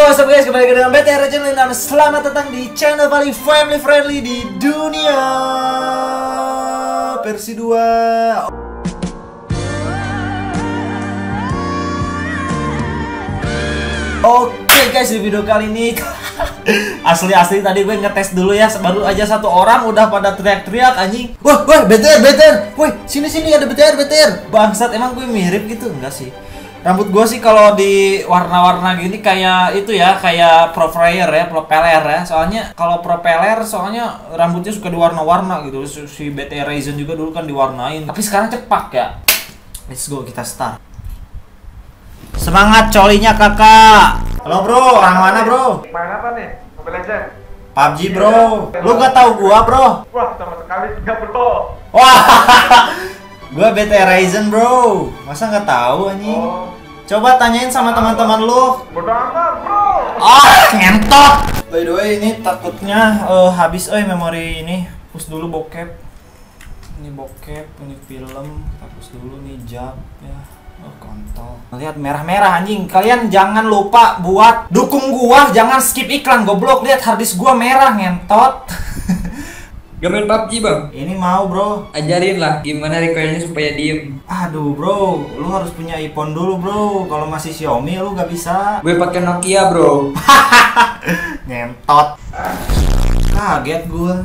what's up guys, kembali lagi dengan BTR Channel dan selamat datang di channel paling family friendly di dunia versi 2. Oke guys, di video kali ini asli tadi gue ngetes dulu ya, baru aja satu orang udah pada teriak-teriak anjing. Wah, BTR, woi sini ada BTR. Bangsat, emang gue mirip gitu? Enggak sih. Rambut gue sih kalau di warna-warna gini kayak itu ya, kayak propeller ya. Soalnya kalau propeller soalnya rambutnya suka diwarna-warna gitu. Si BTR Ryzen juga dulu kan diwarnain. Tapi sekarang cepak ya. Let's go, kita start. Semangat colinya kakak. Halo bro, orang mana bro? Main apa nih? Mobile Legends? PUBG bro. Lu gak tahu gua bro? Wah, sama sekali tidak bro. Wah, gua BTR Ryzen bro. Masa nggak tahu anjing? Oh. Coba tanyain sama teman-teman lu. Bodoh amat bro. Ngentot. By the way, ini takutnya habis memori ini. Hapus dulu bokep. Ini bokep, ini film. Hapus dulu nih jab ya. Oh kontol. Lihat merah-merah anjing. Kalian jangan lupa buat dukung gua, jangan skip iklan goblok. Lihat harddisk gua merah ngentot. Gak main PUBG bang? Ini mau bro. Ajarin lah gimana recoilnya supaya diem. Aduh bro, lu harus punya iPhone dulu bro. Kalau masih Xiaomi lu gak bisa. Gue pakai Nokia bro. Ngentot. Kaget gue.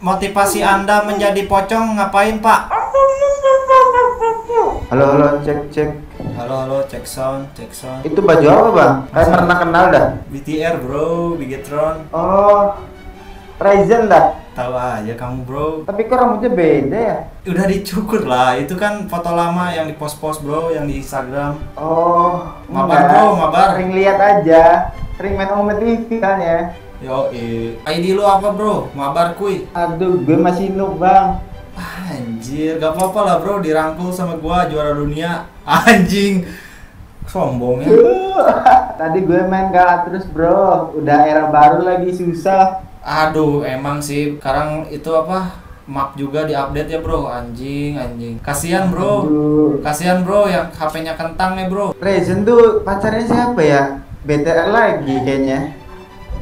Motivasi Anda menjadi pocong ngapain pak? Halo, cek. Halo, cek sound. Itu baju apa bang? Kayak pernah kenal dah. BTR bro, Bigetron. Oh, Ryzen dah. Tahu aja kamu bro. Tapi kok rambutnya beda ya? Udah dicukur lah, itu kan foto lama yang di post bro, yang di Instagram. Oh, Mabar bro, mabar. Sering lihat aja, sering main Ome TV kan ya. Yo, ID lu apa bro? Mabar kuy. Aduh, gue masih noob bang. Anjir, gak apa-apa lah bro, dirangkul sama gua juara dunia. Anjing, sombong ya. Tadi gue main kalah terus bro, udah era baru lagi susah. Aduh, emang sih, sekarang itu apa, map juga diupdate ya bro, anjing. Kasihan bro, kasihan bro yang HP-nya kentang ya bro. Ryzen tuh pacarnya siapa ya? BTR lagi kayaknya,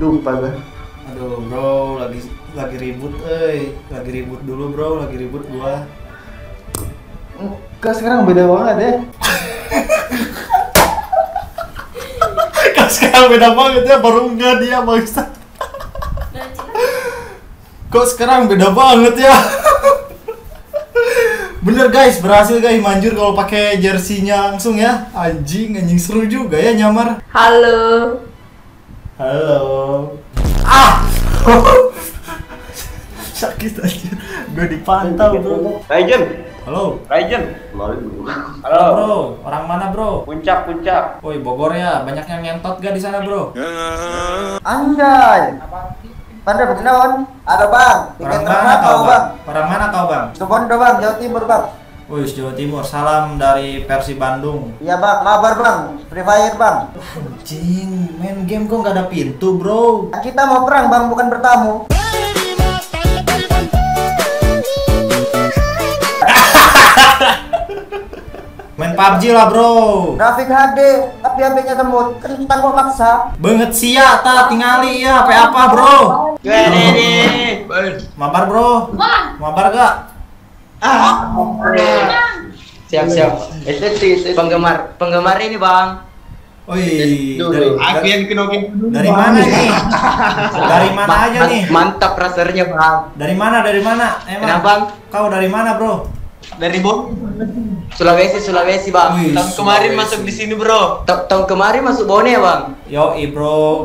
lupa gue. Aduh bro, lagi ribut, lagi ribut dulu bro, lagi ribut gua. Kok sekarang beda banget ya? Kok sekarang beda banget ya, baru enggak dia bangsa. Kok sekarang beda banget ya? Bener guys, berhasil guys manjur kalau pakai jersinya langsung ya. Anjing seru juga ya nyamar. Halo. Sakit aja. Gue dipantau bro. Ryzen. Halo. Ryzen. Halo bro. Orang mana bro? Puncak. Woi Bogor ya. Banyak yang ngentot gak di sana bro? Anjay. Pandai berkenalan. Ada bang. Orang mana kau bang? Orang mana kau bang? Coba bang, Jawa Timur bang. Woi Jawa Timur. Salam dari Persib Bandung. Iya bang, mabar bang. Free Fire bang. Anjing, main game kok nggak ada pintu bro? Kita mau perang bang, bukan bertamu. Main PUBG lah bro. Grafik HD, tapi HP-nya semut. Kentang kok maksa. Banget sia ta tingali ya apa apa bro? Mabar bro. Mabar gak? Siap. Itu penggemar ini bang. Wih, Aku dari mana nih? Dari mana aja nih? Mantap rasernya bang. Dari mana? Emang? Kenapa bang? Kau dari mana bro? dari Bom. Sulawesi bang. Wih, Tahun kemarin Sulawesi. masuk di sini bro. Tahun kemarin masuk Bone ya bang. Yoi bro.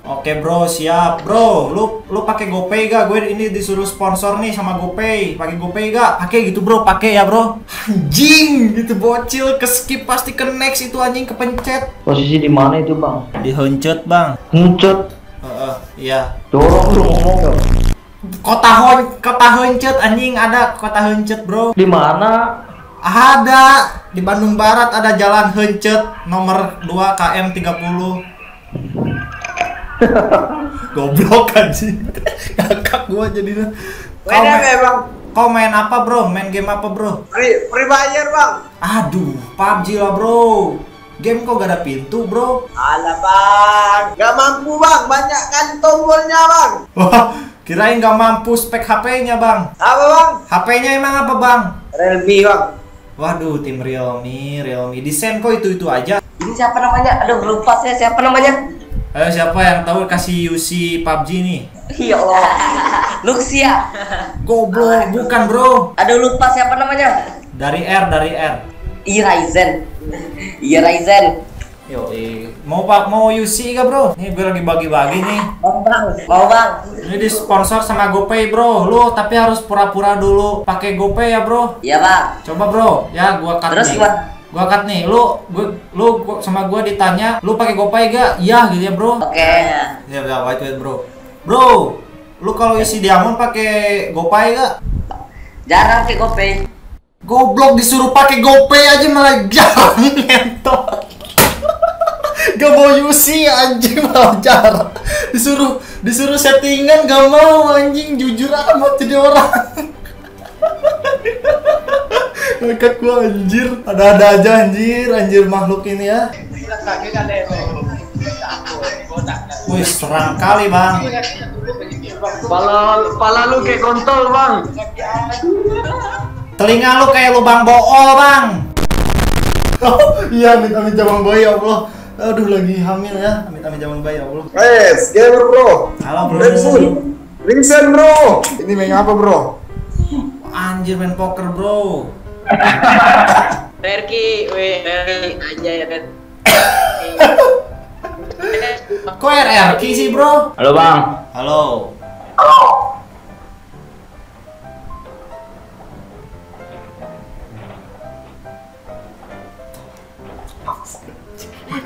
Oke bro, siap bro. Lu pakai GoPay gak? Gue ini disuruh sponsor nih sama GoPay. Pakai GoPay gak? Pakai gitu bro, pakai ya bro. Anjing, itu bocil ke skip pasti ke next itu anjing kepencet. Posisi di mana itu bang? Dihuncut bang. Huncut. Iya. Dorong lu ngomong dong. Kota Huncut anjing, ada kota Huncut bro. Di mana? Ada di Bandung Barat, ada jalan Huncut nomor 2 KM 30. Goblok anjing. Kakak gua jadinya. Kau main apa bro? Main game apa bro? Free Fire bang. Aduh, PUBG lah bro. Game kok gak ada pintu, bro? Alah bang, gak mampu bang, banyak kan tombolnya bang. Wah, kirain gak mampu spek HP-nya, Bang. Apa bang? HP-nya emang apa, Bang? Realme bang. Waduh, tim Realme. Desain kok itu aja. Ini siapa namanya? Aduh, lupa saya siapa namanya. Ayo siapa yang tahu kasih UC PUBG nih? Ya Allah. Luxia. Goblok, bukan, Bro. Aduh, lupa siapa namanya. Dari R. Ryzen. Iya Ryzen. Yo, mau UC gak, Bro? Nih gue lagi bagi-bagi nih. Mau bang. Ini disponsor sama GoPay, Bro. Lu tapi harus pura-pura dulu pakai GoPay ya, Bro. Iya bang. Coba, Bro. Ya, gua cut Terus nih. gimana? Gua cut nih. Lu sama gua ditanya, lu pakai GoPay gak? Iya gitu ya, Bro. Oke. Ya, wait, Bro. Bro, lu kalau isi diamond pakai GoPay gak? Jarang ke GoPay. Goblok, disuruh pakai GoPay aja malah jarang ngentot. Gak mau UC anjing, malah jarang. Disuruh settingan gak mau anjing, jujur amat jadi orang. Ngakak gua anjir, ada-ada aja anjir makhluk ini ya. Wih, serang kali, Bang. Pala lu kayak kontol bang. Telinga lu kayak lubang bool, Bang. Oh, iya, amit-amit jabang bayi ya Allah. Aduh, lagi hamil ya. Amit-amit jabang bayi ya Allah. Gamer bro. Halo, Bro. Vincent bro. Ini main apa bro? Anjir, main poker, Bro. Terki, aja ya kan. Kok RRQ sih, Bro? Halo bang. Halo.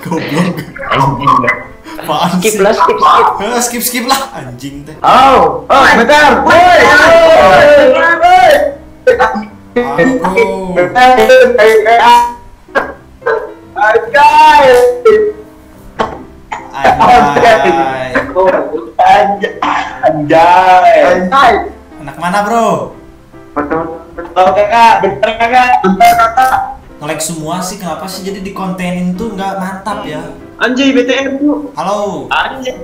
Goblok. Apaan sih? Skip lah. Skip lah anjing teh. Oh, bentar. Woi. Anjay. Anak mana, Bro? Bentar kakak. Nge-like semua sih, kenapa sih jadi dikontenin tuh nggak mantap ya? Anjay BTR cu. Halo. Anjay.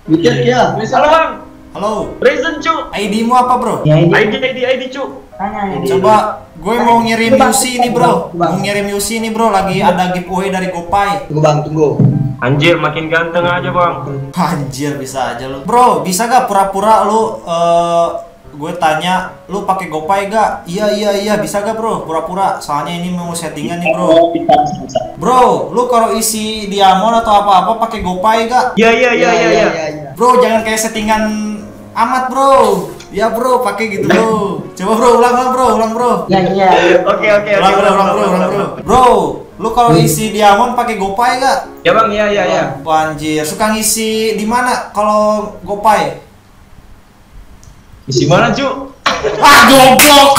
BTR ya. Halo bang. Halo. Reason cu. ID-mu apa, Bro? ID cu. Coba gue mau ngirim UC ini, Bro. Mau ngirim UC ini, Bro. Lagi ada giveaway dari GoPay. Tunggu bang, tunggu. Anjir makin ganteng aja bang. Anjir, bisa aja lu. Bro, bisa gak pura-pura lu gue tanya, lu pakai GoPay gak? Iya, bisa gak, Bro? Pura-pura. Soalnya ini mau settingan nih, Bro. Bro, lu kalau isi diamond atau apa-apa pakai GoPay gak? Iya. Bro, jangan kayak settingan amat, Bro. Ya, Bro, pakai gitu, Bro. Coba, Bro, ulang, Bro. Oke. Ulang, Bro. Bro, lu kalau isi diamond pakai GoPay gak? Ya bang, iya. Wah, anjir, suka ngisi di mana kalau GoPay? Isi mana cu? Ah, goblok.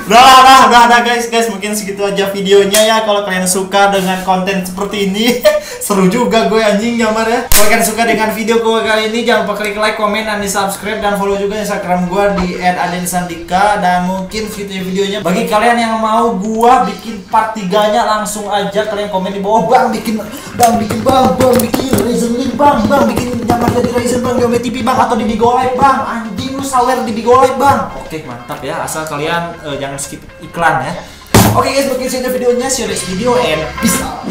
Udah guys, mungkin segitu aja videonya ya. Kalau kalian suka dengan konten seperti ini, seru juga gue anjing nyamar ya. Kalau kalian suka dengan video gue kali ini, jangan lupa klik like, komen, dan di subscribe, dan follow juga Instagram gue di @adensandika. Dan mungkin videonya bagi kalian yang mau gue bikin part 3-nya, langsung aja kalian komen di bawah, bang bikin Ryzen link bang, bikin nyamar jadi Ryzen bang, Yome TV bang, atau di Bigo Live bang. Anjing lu sawer di Bigo Live bang. Oke, mantap ya, asal kalian jangan skip iklan ya. Oke guys, mungkin segitu videonya. See you next video and peace out.